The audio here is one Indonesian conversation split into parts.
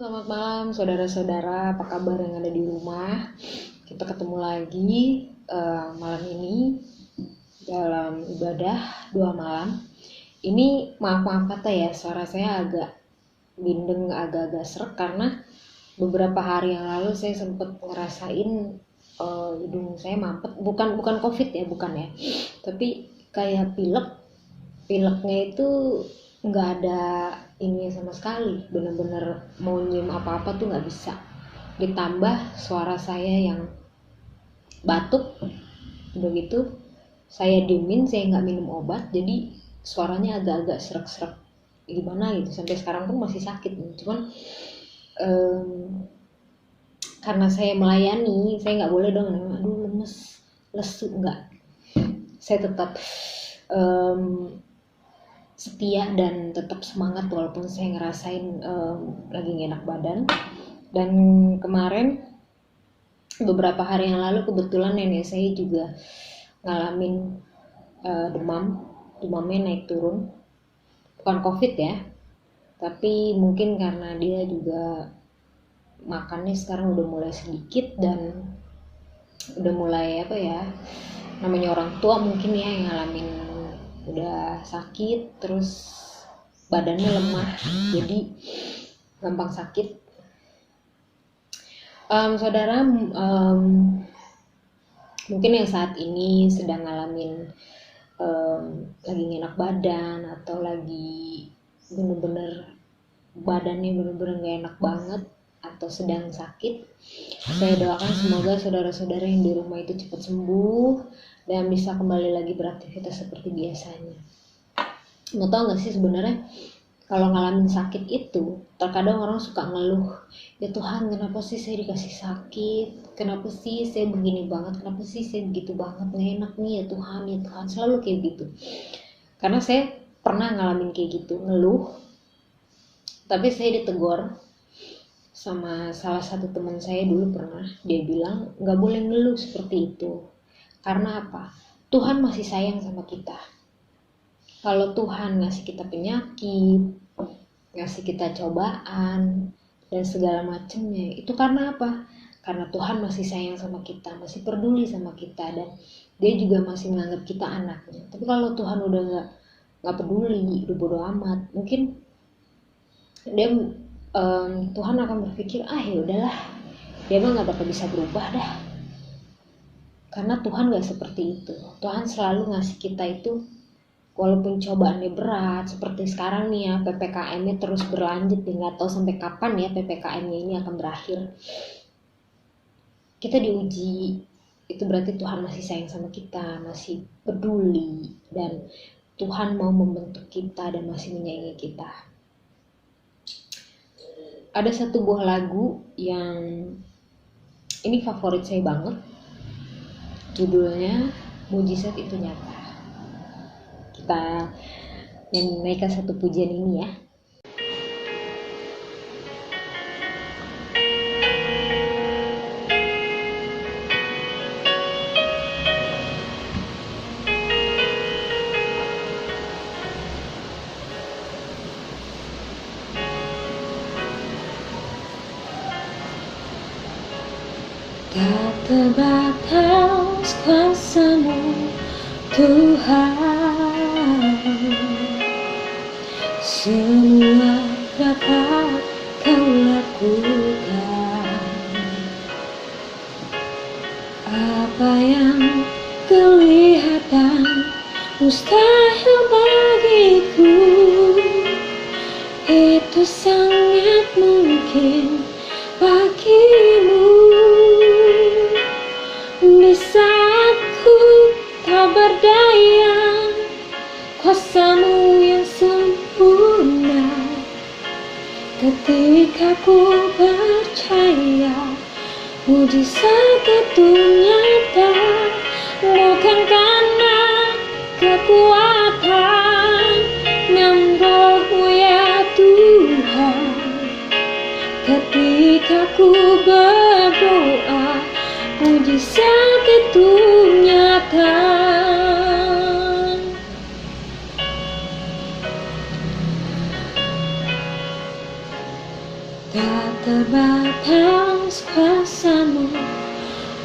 Selamat malam saudara-saudara, apa kabar yang ada di rumah? Kita ketemu lagi malam ini dalam ibadah 2 malam. Ini maaf kata ya, suara saya agak bindeng, agak-agak serak karena beberapa hari yang lalu saya sempat ngerasain hidung saya mampet, bukan COVID ya, bukan ya, tapi kayak pileknya itu nggak ada ini sama sekali, bener-bener mau nyium apa-apa tuh nggak bisa. Ditambah suara saya yang batuk, udah gitu saya diemin, saya nggak minum obat, jadi suaranya agak-agak serak-serak gimana gitu, sampai sekarang pun masih sakit. Cuman karena saya melayani, saya nggak boleh dong, aduh lemes, lesu, nggak. Saya tetap setia dan tetap semangat walaupun saya ngerasain lagi gak enak badan. Dan kemarin beberapa hari yang lalu kebetulan nenek saya juga ngalamin demamnya naik turun, bukan COVID ya, tapi mungkin karena dia juga makannya sekarang udah mulai sedikit dan udah mulai namanya orang tua mungkin ya, yang ngalamin udah sakit terus badannya lemah, jadi gampang sakit. Saudara mungkin yang saat ini sedang ngalamin lagi enak badan atau lagi bener-bener badannya bener-bener gak enak banget atau sedang sakit, saya doakan semoga saudara-saudara yang di rumah itu cepat sembuh dan bisa kembali lagi beraktivitas seperti biasanya. Mau tau gak sih sebenarnya kalau ngalamin sakit itu terkadang orang suka ngeluh, ya Tuhan kenapa sih saya dikasih sakit, kenapa sih saya begini banget, kenapa sih saya begitu banget, gak enak nih ya Tuhan, selalu kayak gitu. Karena saya pernah ngalamin kayak gitu, ngeluh, tapi saya ditegur sama salah satu teman saya dulu pernah, dia bilang gak boleh ngeluh seperti itu. Karena apa? Tuhan masih sayang sama kita. Kalau Tuhan ngasih kita penyakit, ngasih kita cobaan, dan segala macamnya, itu karena apa? Karena Tuhan masih sayang sama kita, masih peduli sama kita, dan dia juga masih menganggap kita anaknya. Tapi kalau Tuhan udah gak peduli, udah bodo amat, mungkin Tuhan akan berpikir, ya udahlah, dia mah gak bakal bisa berubah dah. Karena Tuhan gak seperti itu. Tuhan selalu ngasih kita itu walaupun cobaannya berat, seperti sekarang nih ya, PPKM-nya terus berlanjut, nggak tahu sampai kapan ya PPKM-nya ini akan berakhir. Kita diuji, itu berarti Tuhan masih sayang sama kita, masih peduli, dan Tuhan mau membentuk kita dan masih menyayangi kita. Ada satu buah lagu yang ini favorit saya banget, judulnya Mujizat Itu Nyata. Kita nyanyikan satu pujian ini ya. Tak terbatas kuasa-Mu Tuhan, semua dapat Kau lakukan. Apa yang kelihatan mustahil bagiku, itu sangat mungkin bagimu. Di saat ku tak berdaya, kuasa-Mu yang sempurna. Ketika ku percaya, mujizat itu nyata. Bukan karena kekuatan dan Roh-Mu ya Tuhan. Ketika ku berdoa, mujizat itu nyata. Tak terbatas kuasa-Mu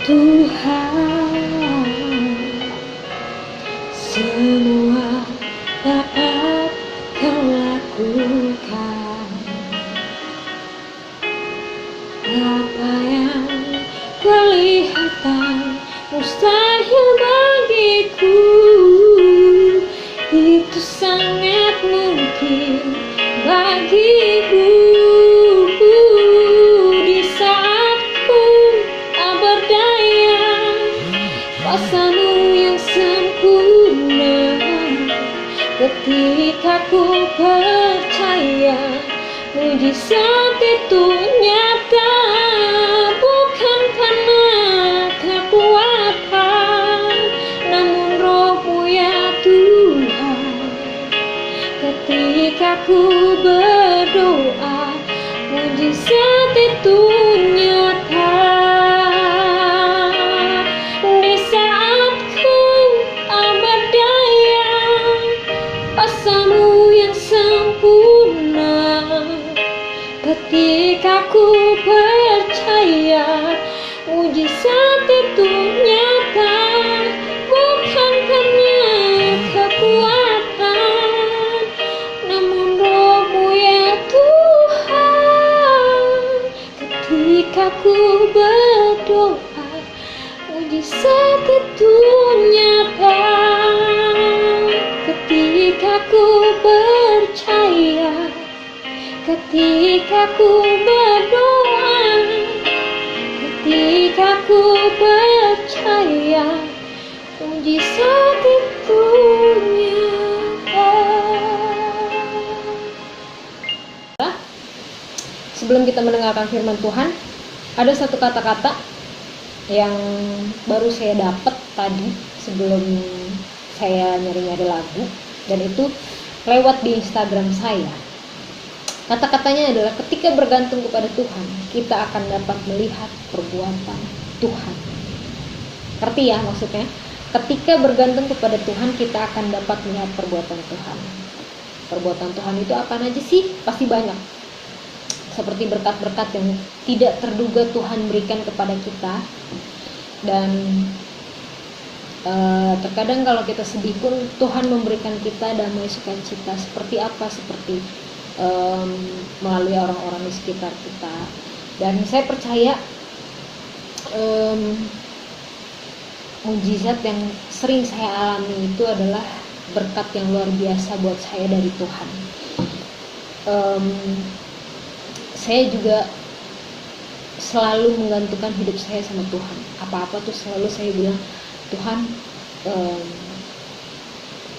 Tuhan, semua dapat Kau lakukan. Apa yang kelihatan mustahil bagiku, itu sangat mungkin bagiku. Di saat ku tak berdaya, kuasa-Mu yang sempurna. Ketika ku percaya mujizat itu nyata, bukan karena kekuatan, namun Roh-Mu ya Tuhan. Ketika ku berdoa, mujizat itu nyata. Di saat ku tak berdaya, kuasa-Mu yang sempurna. Ketika ku percaya, mujizat itu nyata, bukan karena kekuatan, namun Roh-Mu ya Tuhan. Ketika ku berdoa, mujizat itu nyata. Ketika ku percaya, ketika ku berdoa, ketika ku percaya, mujizat itu nyata. Sebelum kita mendengarkan firman Tuhan, ada satu kata-kata yang baru saya dapat tadi sebelum saya nyari-nyari lagu, dan itu lewat di Instagram saya. Kata-katanya adalah, ketika bergantung kepada Tuhan, kita akan dapat melihat perbuatan Tuhan. Ngerti ya maksudnya? Ketika bergantung kepada Tuhan, kita akan dapat melihat perbuatan Tuhan. Perbuatan Tuhan itu apa aja sih? Pasti banyak. Seperti berkat-berkat yang tidak terduga Tuhan berikan kepada kita. Dan terkadang kalau kita sedih pun Tuhan memberikan kita damai sukacita. Seperti apa? Seperti melalui orang-orang di sekitar kita. Dan saya percaya mujizat yang sering saya alami itu adalah berkat yang luar biasa buat saya dari Tuhan. Saya juga selalu menggantungkan hidup saya sama Tuhan. Apa-apa tuh selalu saya bilang, Tuhan,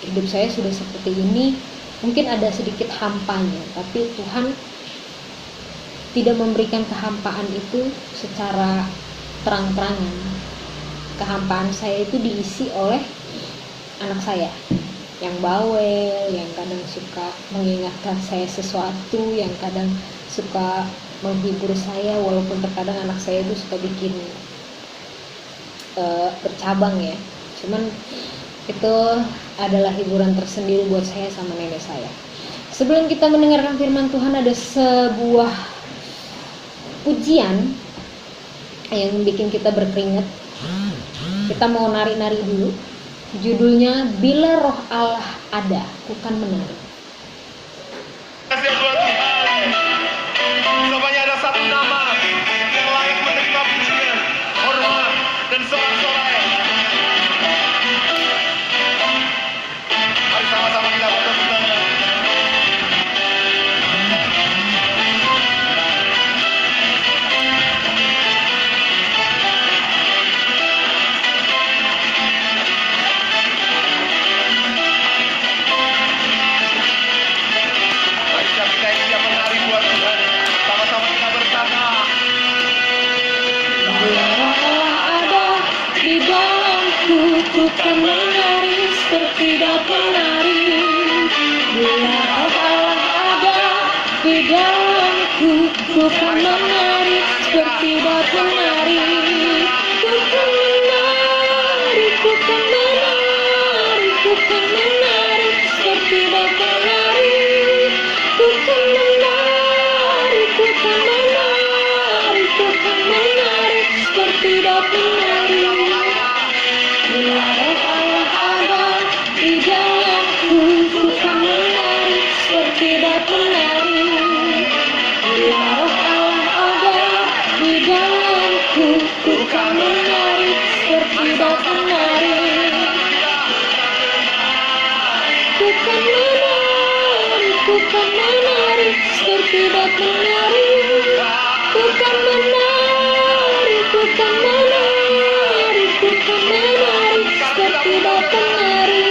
hidup saya sudah seperti ini, mungkin ada sedikit hampanya, tapi Tuhan tidak memberikan kehampaan itu secara terang-terangan. Kehampaan saya itu diisi oleh anak saya yang bawel, yang kadang suka mengingatkan saya sesuatu, yang kadang suka menghibur saya, walaupun terkadang anak saya itu suka bikin bercabang ya. Cuman itu adalah hiburan tersendiri buat saya sama nenek saya. Sebelum kita mendengarkan firman Tuhan, ada sebuah pujian yang bikin kita berkeringat. Kita mau nari-nari dulu. Judulnya, Bila Roh Allah Ada, Kukan Menari. Kasih Tuhan, semuanya ada satu nama yang layak menerima pujian, hormat, dan sorak-sorai. Mari sama-sama kita bertepuk tangan. Mari kita siap menari buat Tuhan. Sama-sama kita bersama. Bila Roh Allah ada di dalamku, kukan menari seperti penari. Bila Roh Allah ada di dalamku, kukan menari seperti penari. Kukan menari, kukan menari, kukan menari seperti penari. Kukan menari, kukan menari. menari. Bila roh Allah ada di dalamku, ku kan menari seperti menari. Bila roh Allah ada di dalamku, ku kan menari seperti menari. Ku kan menari, ku kan menari seperti menari. Ku kan menari, ku kan menari, ku kan menari seperti menari.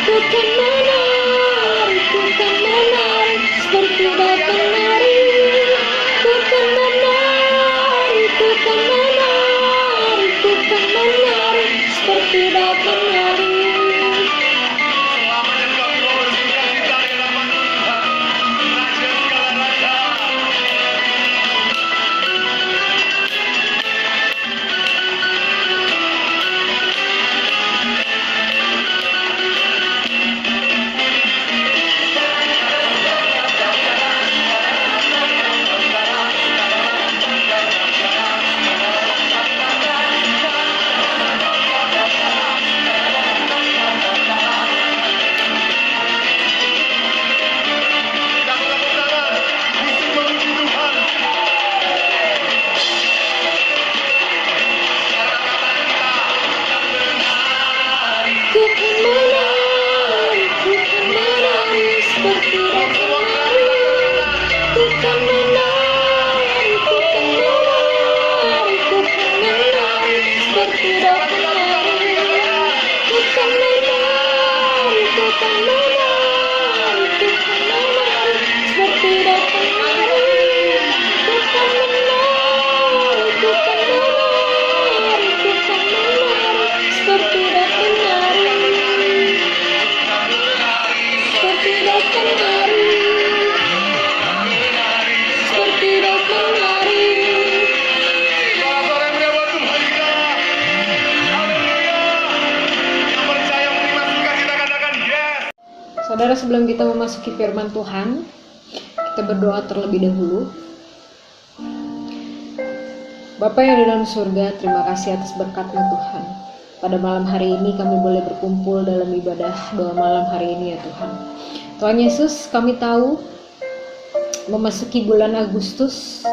Ku kan menari, ku kan menari seperti menari. Ku kan menari, ku kan menari, ku kan menari seperti menari. Selamanya kami mau bersuka cita di hadapan Tuhan, Raja segala raja. Kita bertepuk tangan, musik memuji Tuhan. Sekarang katakan kita akan menari. Ku kan menari, ku kan menari seperti menari. Ku kan menari, ku kan menari, ku kan menari seperti menari. Ku kan menari, ku kan menari, ku kan menari seperti menari. Ku kan menari, ku kan menari, ku kan menari seperti menari. Seperti menari. Seperti menari. Suara-suara yang meriah buat Tuhan kita. Haleluya. Yang percaya menerima sukacita katakan yes. Saudara, sebelum kita memasuki firman Tuhan, kita berdoa terlebih dahulu. Bapa yang di dalam surga, terima kasih atas berkat-Mu Tuhan. Pada malam hari ini kami boleh berkumpul dalam ibadah doa malam hari ini ya Tuhan. Tuhan Yesus, kami tahu memasuki bulan Agustus,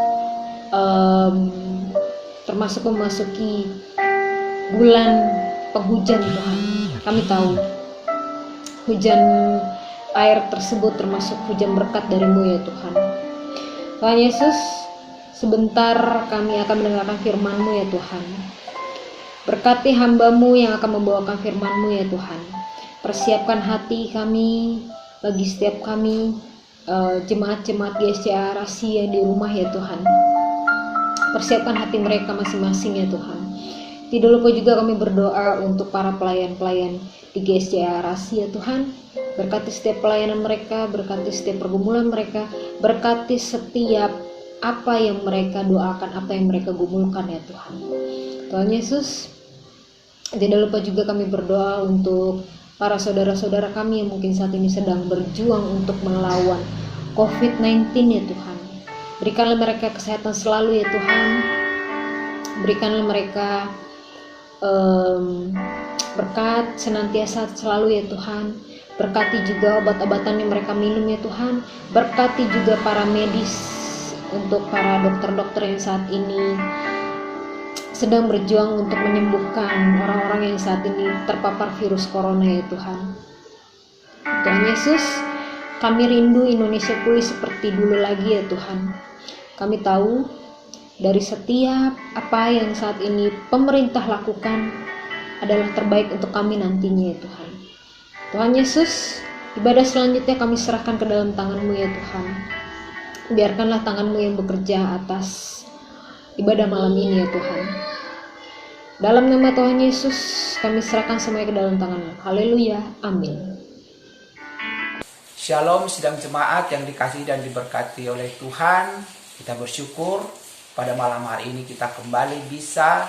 termasuk memasuki bulan penghujan Tuhan. Kami tahu hujan air tersebut termasuk hujan berkat dari-Mu ya Tuhan. Tuhan Yesus, sebentar kami akan mendengarkan firman-Mu ya Tuhan. Berkati hamba-Mu yang akan membawakan firman-Mu ya Tuhan. Persiapkan hati kami bagi setiap kami, jemaat-jemaat GSCA Rasi yang di rumah ya Tuhan. Persiapkan hati mereka masing-masing ya Tuhan. Tidak lupa juga kami berdoa untuk para pelayan-pelayan di GSCA Rasi ya Tuhan. Berkati setiap pelayanan mereka, berkati setiap pergumulan mereka, berkati setiap apa yang mereka doakan, apa yang mereka gumulkan ya Tuhan. Tuhan Yesus, tidak lupa juga kami berdoa untuk para saudara-saudara kami yang mungkin saat ini sedang berjuang untuk melawan COVID-19 ya Tuhan. Berikanlah mereka kesehatan selalu ya Tuhan. Berikanlah mereka berkat senantiasa selalu ya Tuhan. Berkati juga obat-obatan yang mereka minum ya Tuhan. Berkati juga para medis, untuk para dokter-dokter yang saat ini sedang berjuang untuk menyembuhkan orang-orang yang saat ini terpapar virus corona ya Tuhan. Tuhan Yesus, kami rindu Indonesia pulih seperti dulu lagi ya Tuhan. Kami tahu dari setiap apa yang saat ini pemerintah lakukan adalah terbaik untuk kami nantinya ya Tuhan. Tuhan Yesus, ibadah selanjutnya kami serahkan ke dalam tangan-Mu ya Tuhan. Biarkanlah tangan-Mu yang bekerja atas ibadah malam ini ya Tuhan. Dalam nama Tuhan Yesus, kami serahkan semuanya ke dalam tangan-Mu. Haleluya, amin. Shalom sidang jemaat yang dikasihi dan diberkati oleh Tuhan. Kita bersyukur pada malam hari ini kita kembali bisa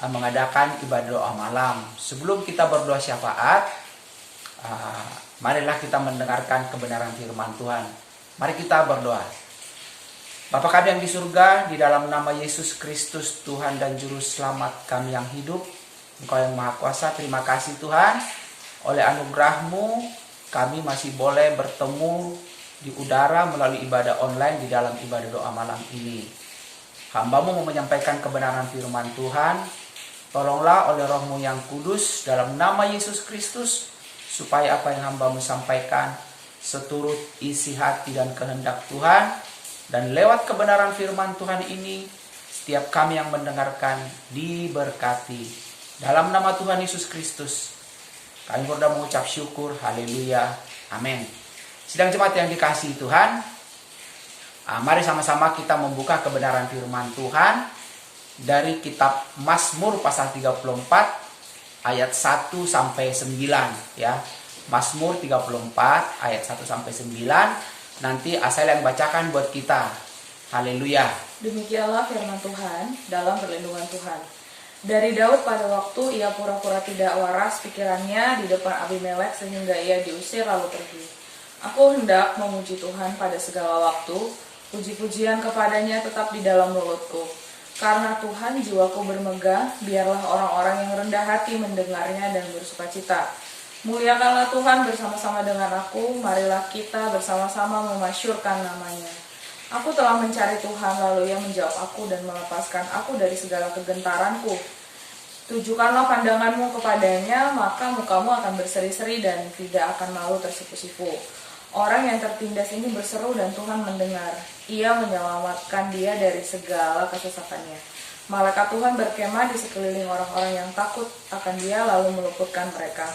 mengadakan ibadah doa malam. Sebelum kita berdoa syafaat, marilah kita mendengarkan kebenaran firman Tuhan. Mari kita berdoa. Bapa kami yang di surga, di dalam nama Yesus Kristus, Tuhan dan Juru Selamat kami yang hidup, Engkau yang Maha Kuasa, terima kasih Tuhan. Oleh anugerah-Mu, kami masih boleh bertemu di udara melalui ibadah online di dalam ibadah doa malam ini. Hamba-Mu mau menyampaikan kebenaran firman Tuhan. Tolonglah oleh Roh-Mu yang kudus dalam nama Yesus Kristus, supaya apa yang hamba-Mu sampaikan seturut isi hati dan kehendak Tuhan. Dan lewat kebenaran firman Tuhan ini, setiap kami yang mendengarkan diberkati. Dalam nama Tuhan Yesus Kristus, kami berdoa mengucap syukur. Haleluya. Amin. Sidang jemaat yang dikasihi Tuhan, mari sama-sama kita membuka kebenaran firman Tuhan dari kitab Mazmur pasal 34 ayat 1 sampai 9 ya. Mazmur 34 ayat 1 sampai 9. Nanti Asal yang bacakan buat kita. Haleluya. Demikianlah firman Tuhan dalam perlindungan Tuhan. Dari Daud pada waktu ia pura-pura tidak waras pikirannya di depan Abimelek sehingga ia diusir lalu pergi. Aku hendak memuji Tuhan pada segala waktu, puji-pujian kepadanya tetap di dalam mulutku. Karena Tuhan jiwaku bermegah, biarlah orang-orang yang rendah hati mendengarnya dan bersukacita. Muliakanlah Tuhan bersama-sama dengan aku, marilah kita bersama-sama memasyurkan namanya. Aku telah mencari Tuhan, lalu ia menjawab aku dan melepaskan aku dari segala kegentaranku. Tujukanlah pandanganmu kepadanya, maka mukamu akan berseri-seri dan tidak akan malu tersipu-sipu. Orang yang tertindas ini berseru dan Tuhan mendengar. Ia menyelamatkan dia dari segala kesesakannya. Malaikat Tuhan berkemah di sekeliling orang-orang yang takut akan dia lalu meluputkan mereka.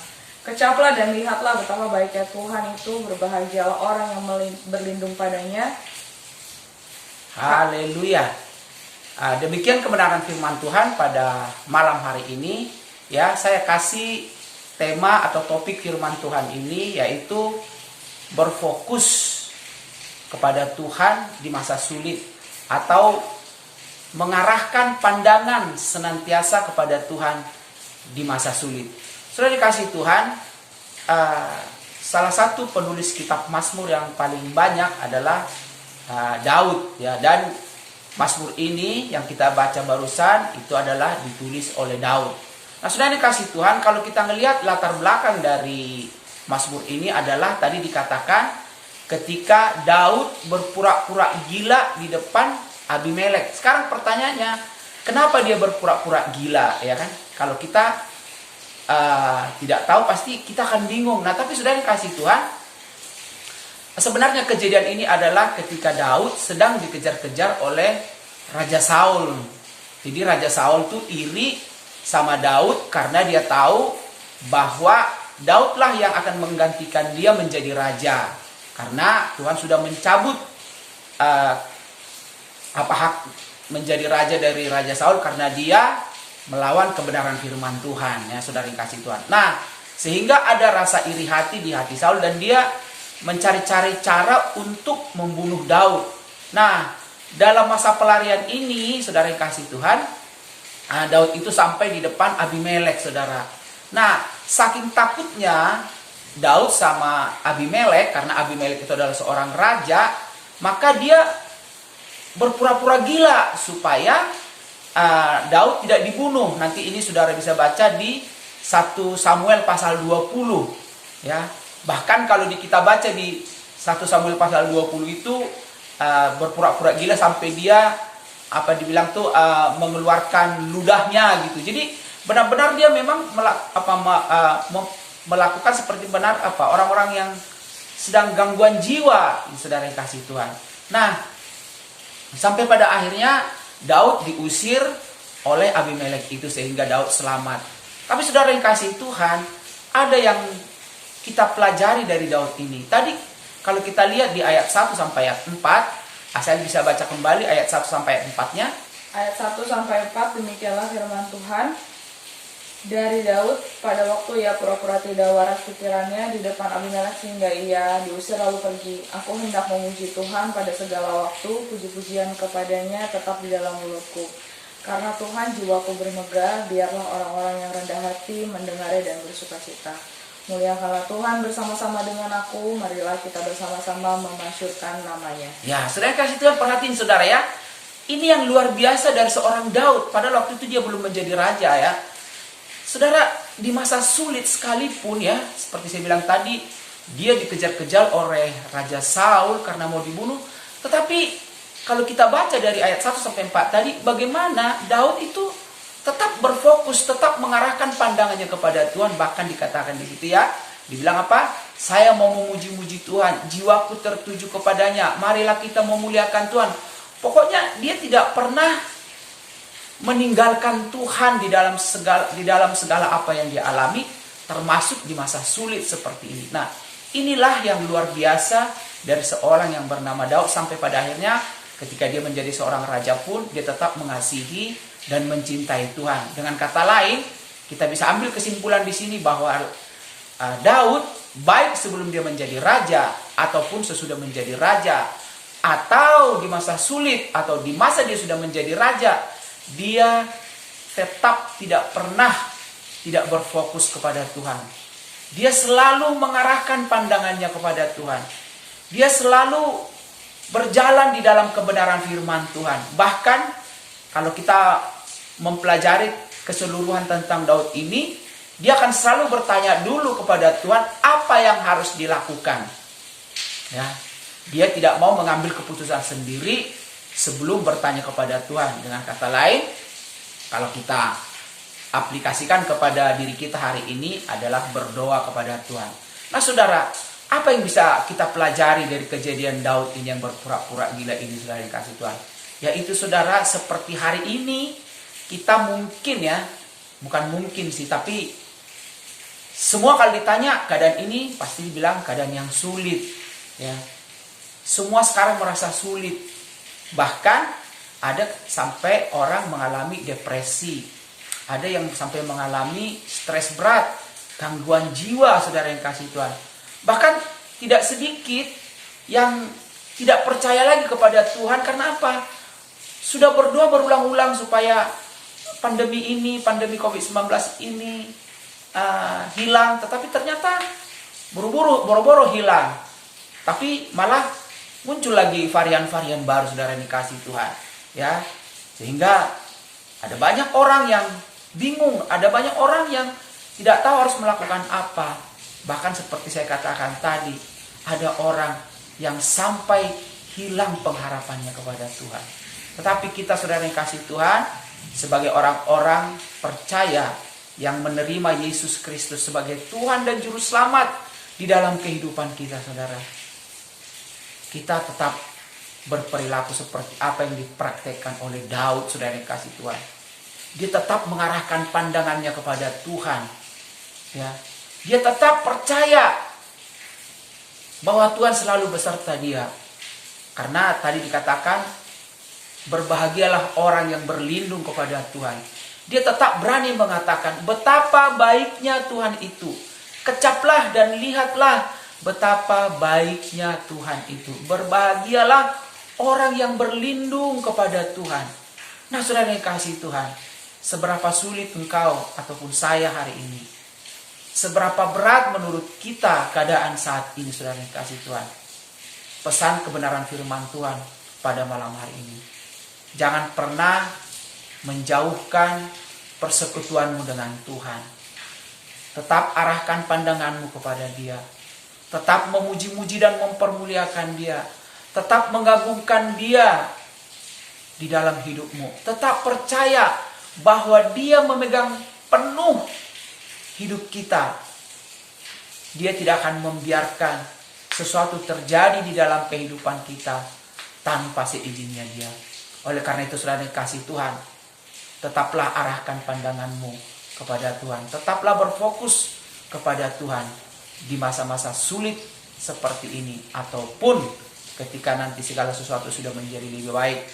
Kecaplah dan lihatlah betapa baiknya Tuhan itu, berbahagialah orang yang berlindung padanya. Haleluya. Demikian kebenaran firman Tuhan pada malam hari ini. Ya, saya kasih tema atau topik firman Tuhan ini yaitu berfokus kepada Tuhan di masa sulit, atau mengarahkan pandangan senantiasa kepada Tuhan di masa sulit. Sudah dikasih Tuhan, salah satu penulis kitab Mazmur yang paling banyak adalah Daud ya, dan Mazmur ini yang kita baca barusan itu adalah ditulis oleh Daud. Nah, sudah dikasih Tuhan, kalau kita melihat latar belakang dari Mazmur ini adalah tadi dikatakan ketika Daud berpura-pura gila di depan Abimelek. Sekarang pertanyaannya, kenapa dia berpura-pura gila ya kan? Kalau kita tidak tahu pasti kita akan bingung. Nah, tapi sudah dikasih Tuhan, sebenarnya kejadian ini adalah ketika Daud sedang dikejar-kejar oleh Raja Saul. Jadi Raja Saul tuh iri sama Daud karena dia tahu bahwa Daudlah yang akan menggantikan dia menjadi raja. Karena Tuhan sudah mencabut hak menjadi raja dari Raja Saul karena dia melawan kebenaran firman Tuhan ya, saudara yang kasih Tuhan. Nah, sehingga ada rasa iri hati di hati Saul dan dia mencari-cari cara untuk membunuh Daud. Nah, dalam masa pelarian ini, saudara yang kasih Tuhan, Daud itu sampai di depan Abimelek, saudara. Nah, saking takutnya Daud sama Abimelek, karena Abimelek itu adalah seorang raja, maka dia berpura-pura gila supaya Daud tidak dibunuh. Nanti ini saudara bisa baca di 1 Samuel pasal 20 ya. Bahkan kalau kita baca di 1 Samuel pasal 20 itu berpura-pura gila sampai dia dibilang tuh mengeluarkan ludahnya gitu. Jadi benar-benar dia memang melakukan seperti orang-orang yang sedang gangguan jiwa, saudara yang kasih Tuhan. Nah, sampai pada akhirnya Daud diusir oleh Abimelek itu sehingga Daud selamat. Tapi saudara yang kasih Tuhan, ada yang kita pelajari dari Daud ini. Tadi kalau kita lihat di ayat 1 sampai ayat 4, Asal bisa baca kembali ayat 1 sampai ayat 4-nya. Ayat 1 sampai 4, demikianlah firman Tuhan. Dari Daud, pada waktu ia pura-pura tidak waras pikirannya di depan Abimelek sehingga ia diusir lalu pergi. Aku hendak memuji Tuhan pada segala waktu, puji-pujian kepadanya tetap di dalam mulutku. Karena Tuhan jiwaku bermegah, biarlah orang-orang yang rendah hati mendengarnya dan bersukacita. Muliakanlah Tuhan bersama-sama dengan aku. Marilah kita bersama-sama memasyurkan namanya. Ya, saudara kasih Tuhan, perhatiin saudara ya. Ini yang luar biasa dari seorang Daud. Padahal waktu itu dia belum menjadi raja ya. Saudara, di masa sulit sekalipun ya, seperti saya bilang tadi, dia dikejar-kejar oleh Raja Saul karena mau dibunuh. Tetapi kalau kita baca dari ayat 1 sampai 4 tadi, bagaimana Daud itu tetap berfokus, tetap mengarahkan pandangannya kepada Tuhan. Bahkan dikatakan di situ ya, dibilang apa? Saya mau memuji-muji Tuhan, jiwaku tertuju kepadanya. Marilah kita memuliakan Tuhan. Pokoknya dia tidak pernah meninggalkan Tuhan di dalam segala apa yang dia alami, termasuk di masa sulit seperti ini. Nah, inilah yang luar biasa dari seorang yang bernama Daud, sampai pada akhirnya ketika dia menjadi seorang raja pun dia tetap mengasihi dan mencintai Tuhan. Dengan kata lain, kita bisa ambil kesimpulan di sini bahwa Daud baik sebelum dia menjadi raja ataupun sesudah menjadi raja, atau di masa sulit atau di masa dia sudah menjadi raja, dia tetap tidak pernah tidak berfokus kepada Tuhan. Dia selalu mengarahkan pandangannya kepada Tuhan. Dia selalu berjalan di dalam kebenaran firman Tuhan. Bahkan kalau kita mempelajari keseluruhan tentang Daud ini, dia akan selalu bertanya dulu kepada Tuhan apa yang harus dilakukan. Ya, dia tidak mau mengambil keputusan sendiri sebelum bertanya kepada Tuhan. Dengan kata lain, kalau kita aplikasikan kepada diri kita hari ini adalah berdoa kepada Tuhan. Nah saudara, apa yang bisa kita pelajari dari kejadian Daud ini yang berpura-pura gila ini, saudara yang kasih Tuhan? Yaitu saudara, seperti hari ini kita mungkin ya, bukan mungkin sih, tapi semua kalau ditanya keadaan ini pasti bilang keadaan yang sulit ya. Semua sekarang merasa sulit. Bahkan ada sampai orang mengalami depresi. Ada yang sampai mengalami stres berat, gangguan jiwa, saudara yang kasih Tuhan. Bahkan tidak sedikit yang tidak percaya lagi kepada Tuhan. Karena apa? Sudah berdoa berulang-ulang supaya pandemi COVID-19 ini hilang. Tetapi ternyata boro-boro hilang. Tapi malah muncul lagi varian-varian baru, saudara yang dikasih Tuhan. Ya, sehingga ada banyak orang yang bingung, ada banyak orang yang tidak tahu harus melakukan apa. Bahkan seperti saya katakan tadi, ada orang yang sampai hilang pengharapannya kepada Tuhan. Tetapi kita, saudara yang kasih Tuhan, sebagai orang-orang percaya yang menerima Yesus Kristus sebagai Tuhan dan Juru Selamat di dalam kehidupan kita, saudara, kita tetap berperilaku seperti apa yang dipraktekkan oleh Daud, saudara yang kasih Tuhan. Dia tetap mengarahkan pandangannya kepada Tuhan. Ya, dia tetap percaya bahwa Tuhan selalu beserta dia. Karena tadi dikatakan, berbahagialah orang yang berlindung kepada Tuhan. Dia tetap berani mengatakan betapa baiknya Tuhan itu. Kecaplah dan lihatlah betapa baiknya Tuhan itu. Berbahagialah orang yang berlindung kepada Tuhan. Nah saudara yang kasih Tuhan, seberapa sulit engkau ataupun saya hari ini, seberapa berat menurut kita keadaan saat ini, saudara yang kasih Tuhan, pesan kebenaran firman Tuhan pada malam hari ini, jangan pernah menjauhkan persekutuanmu dengan Tuhan. Tetap arahkan pandanganmu kepada Dia. Tetap memuji-muji dan mempermuliakan Dia. Tetap mengagungkan Dia di dalam hidupmu. Tetap percaya bahwa Dia memegang penuh hidup kita. Dia tidak akan membiarkan sesuatu terjadi di dalam kehidupan kita tanpa seizinnya Dia. Oleh karena itu, saudara kasih Tuhan, tetaplah arahkan pandanganmu kepada Tuhan. Tetaplah berfokus kepada Tuhan di masa-masa sulit seperti ini, ataupun ketika nanti segala sesuatu sudah menjadi lebih baik.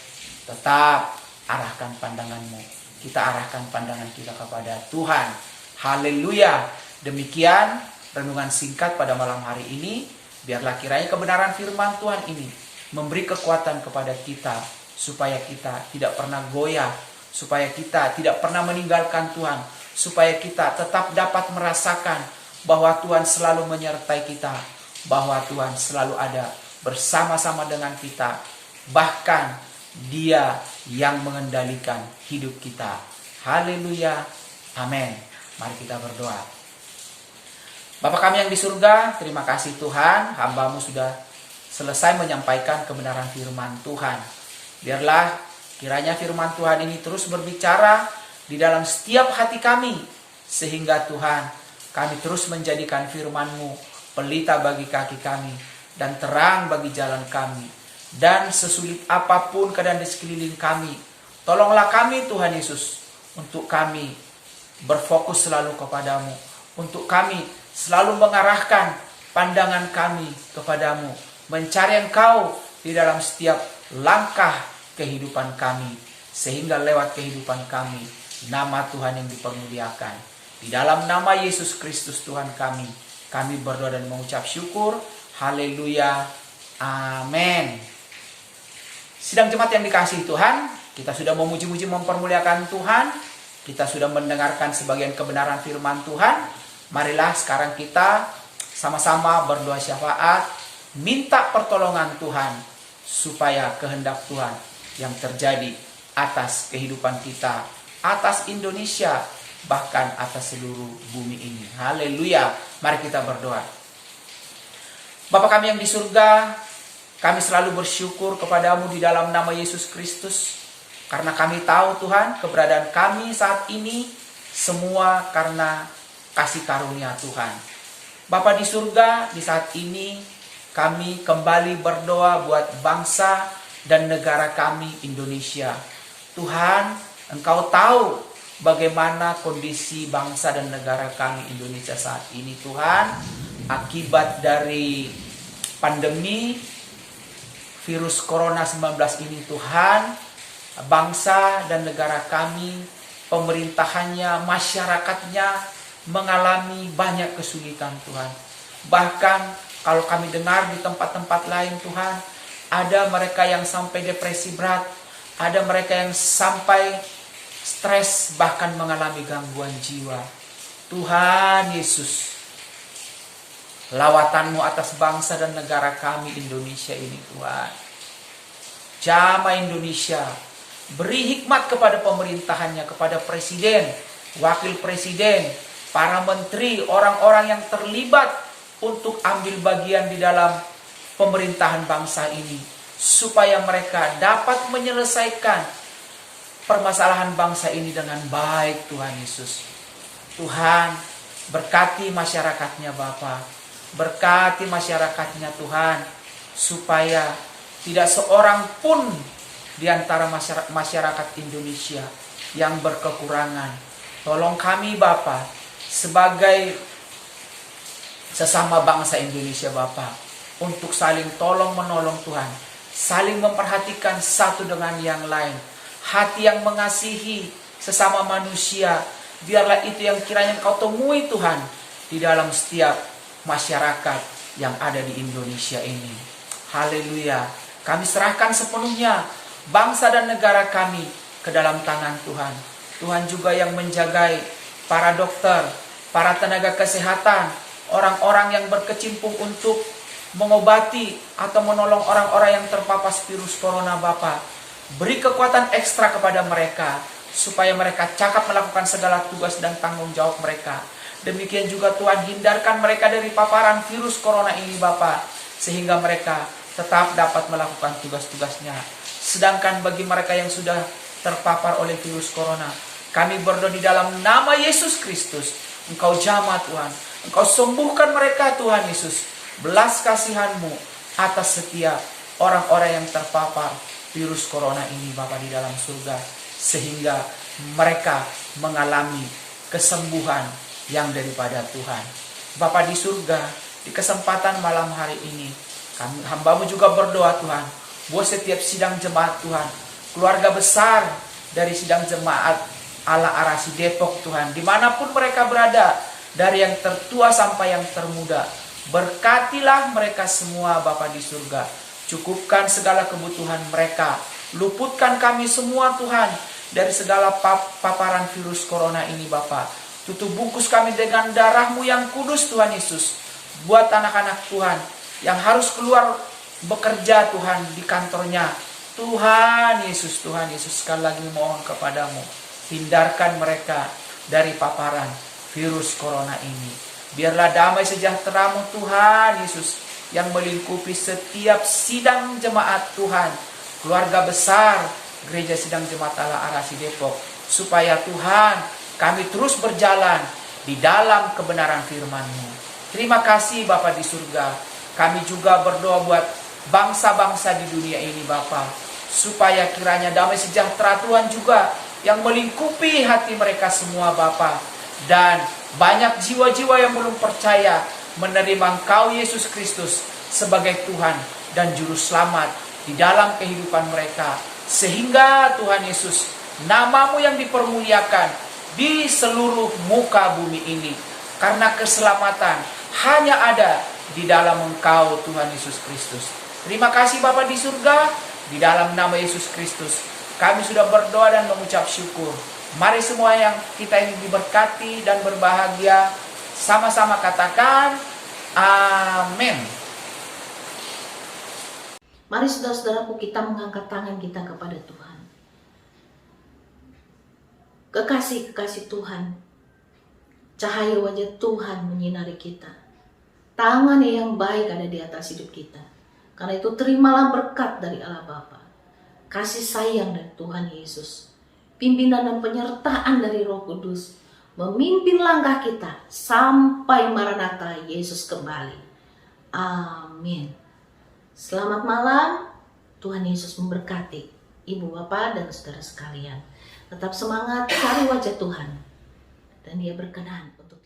Tetap arahkan pandanganmu. Kita arahkan pandangan kita kepada Tuhan. Haleluya. Demikian renungan singkat pada malam hari ini. Biarlah kiranya kebenaran firman Tuhan ini memberi kekuatan kepada kita, supaya kita tidak pernah goyah, supaya kita tidak pernah meninggalkan Tuhan, supaya kita tetap dapat merasakan bahwa Tuhan selalu menyertai kita, bahwa Tuhan selalu ada bersama-sama dengan kita. Bahkan Dia yang mengendalikan hidup kita. Haleluya. Amin. Mari kita berdoa. Bapa kami yang di surga, terima kasih Tuhan, hamba-Mu sudah selesai menyampaikan kebenaran firman Tuhan. Biarlah kiranya firman Tuhan ini terus berbicara di dalam setiap hati kami, sehingga Tuhan, kami terus menjadikan firman-Mu pelita bagi kaki kami dan terang bagi jalan kami. Dan sesulit apapun keadaan di sekeliling kami, tolonglah kami Tuhan Yesus, untuk kami berfokus selalu kepadamu, untuk kami selalu mengarahkan pandangan kami kepadamu, mencari Engkau di dalam setiap langkah kehidupan kami, sehingga lewat kehidupan kami nama Tuhan yang dipermuliakan. Di dalam nama Yesus Kristus Tuhan kami berdoa dan mengucap syukur. Haleluya. Amin. Sidang jemaat yang dikasihi Tuhan, kita sudah memuji-muji mempermuliakan Tuhan, kita sudah mendengarkan sebagian kebenaran firman Tuhan. Marilah sekarang kita sama-sama berdoa syafaat, minta pertolongan Tuhan, supaya kehendak Tuhan yang terjadi atas kehidupan kita, atas Indonesia, bahkan atas seluruh bumi ini. Haleluya. Mari kita berdoa. Bapa kami yang di surga, kami selalu bersyukur kepadamu di dalam nama Yesus Kristus. Karena kami tahu Tuhan, keberadaan kami saat ini semua karena kasih karunia Tuhan. Bapa di surga, di saat ini kami kembali berdoa buat bangsa dan negara kami Indonesia. Tuhan, Engkau tahu bagaimana kondisi bangsa dan negara kami Indonesia saat ini Tuhan. Akibat dari pandemi virus Corona 19 ini Tuhan, bangsa dan negara kami, pemerintahannya, masyarakatnya mengalami banyak kesulitan Tuhan. Bahkan kalau kami dengar di tempat-tempat lain Tuhan, ada mereka yang sampai depresi berat, ada mereka yang sampai stres, bahkan mengalami gangguan jiwa. Tuhan Yesus, lawatan-Mu atas bangsa dan negara kami Indonesia ini Tuhan. Jamah Indonesia, beri hikmat kepada pemerintahannya, kepada presiden, wakil presiden, para menteri, orang-orang yang terlibat untuk ambil bagian di dalam pemerintahan bangsa ini, supaya mereka dapat menyelesaikan permasalahan bangsa ini dengan baik Tuhan Yesus. Tuhan, berkati masyarakatnya Bapa. Berkati masyarakatnya Tuhan, supaya tidak seorang pun di antara masyarakat Indonesia yang berkekurangan. Tolong kami Bapa, sebagai sesama bangsa Indonesia Bapa, untuk saling tolong menolong Tuhan, saling memperhatikan satu dengan yang lain. Hati yang mengasihi sesama manusia, biarlah itu yang kiranya Engkau temui Tuhan di dalam setiap masyarakat yang ada di Indonesia ini. Haleluya. Kami serahkan sepenuhnya bangsa dan negara kami ke dalam tangan Tuhan. Tuhan juga yang menjagai para dokter, para tenaga kesehatan, orang-orang yang berkecimpung untuk mengobati atau menolong orang-orang yang terpapar virus corona Bapa. Beri kekuatan ekstra kepada mereka, supaya mereka cakap melakukan segala tugas dan tanggung jawab mereka. Demikian juga Tuhan, hindarkan mereka dari paparan virus corona ini Bapa, sehingga mereka tetap dapat melakukan tugas-tugasnya. Sedangkan bagi mereka yang sudah terpapar oleh virus corona, kami berdoa di dalam nama Yesus Kristus, Engkau jamah Tuhan, Engkau sembuhkan mereka Tuhan Yesus. Belas kasihan-Mu atas setiap orang-orang yang terpapar virus corona ini Bapa di dalam surga, sehingga mereka mengalami kesembuhan yang daripada Tuhan. Bapa di surga, di kesempatan malam hari ini, kami hamba-Mu juga berdoa Tuhan, buat setiap sidang jemaat Tuhan, keluarga besar dari sidang jemaat Allah Arasi Depok Tuhan, dimanapun mereka berada, dari yang tertua sampai yang termuda, berkatilah mereka semua Bapa di surga, cukupkan segala kebutuhan mereka, luputkan kami semua Tuhan dari segala paparan virus corona ini Bapa. Tutup bungkus kami dengan darah-Mu yang kudus Tuhan Yesus. Buat anak-anak Tuhan yang harus keluar bekerja Tuhan di kantornya. Tuhan Yesus sekali lagi mohon kepadamu, hindarkan mereka dari paparan virus corona ini. Biarlah damai sejahtera-Mu Tuhan Yesus yang melingkupi setiap sidang jemaat Tuhan, keluarga besar Gereja Sidang Jemaat Allah Arasi Depok, supaya Tuhan kami terus berjalan di dalam kebenaran firman-Mu. Terima kasih Bapa di surga. Kami juga berdoa buat bangsa-bangsa di dunia ini Bapa, supaya kiranya damai sejahtera Tuhan juga yang melingkupi hati mereka semua Bapa. Dan banyak jiwa-jiwa yang belum percaya menerima Engkau Yesus Kristus sebagai Tuhan dan Juru Selamat di dalam kehidupan mereka. Sehingga Tuhan Yesus, nama-Mu yang dipermuliakan di seluruh muka bumi ini. Karena keselamatan hanya ada di dalam Engkau Tuhan Yesus Kristus. Terima kasih Bapa di surga, di dalam nama Yesus Kristus kami sudah berdoa dan mengucap syukur. Mari semua yang kita ini diberkati dan berbahagia, sama-sama katakan amin. Mari saudara-saudaraku, kita mengangkat tangan kita kepada Tuhan. Kekasih-kekasih Tuhan, cahaya wajah Tuhan menyinari kita. Tangan yang baik ada di atas hidup kita. Karena itu terimalah berkat dari Allah Bapa, kasih sayang dari Tuhan Yesus, pimpinan dan penyertaan dari Roh Kudus, memimpin langkah kita sampai Maranatha Yesus kembali. Amin. Selamat malam, Tuhan Yesus memberkati Ibu, Bapak, dan saudara sekalian. Tetap semangat cari wajah Tuhan, dan Dia berkenan untuk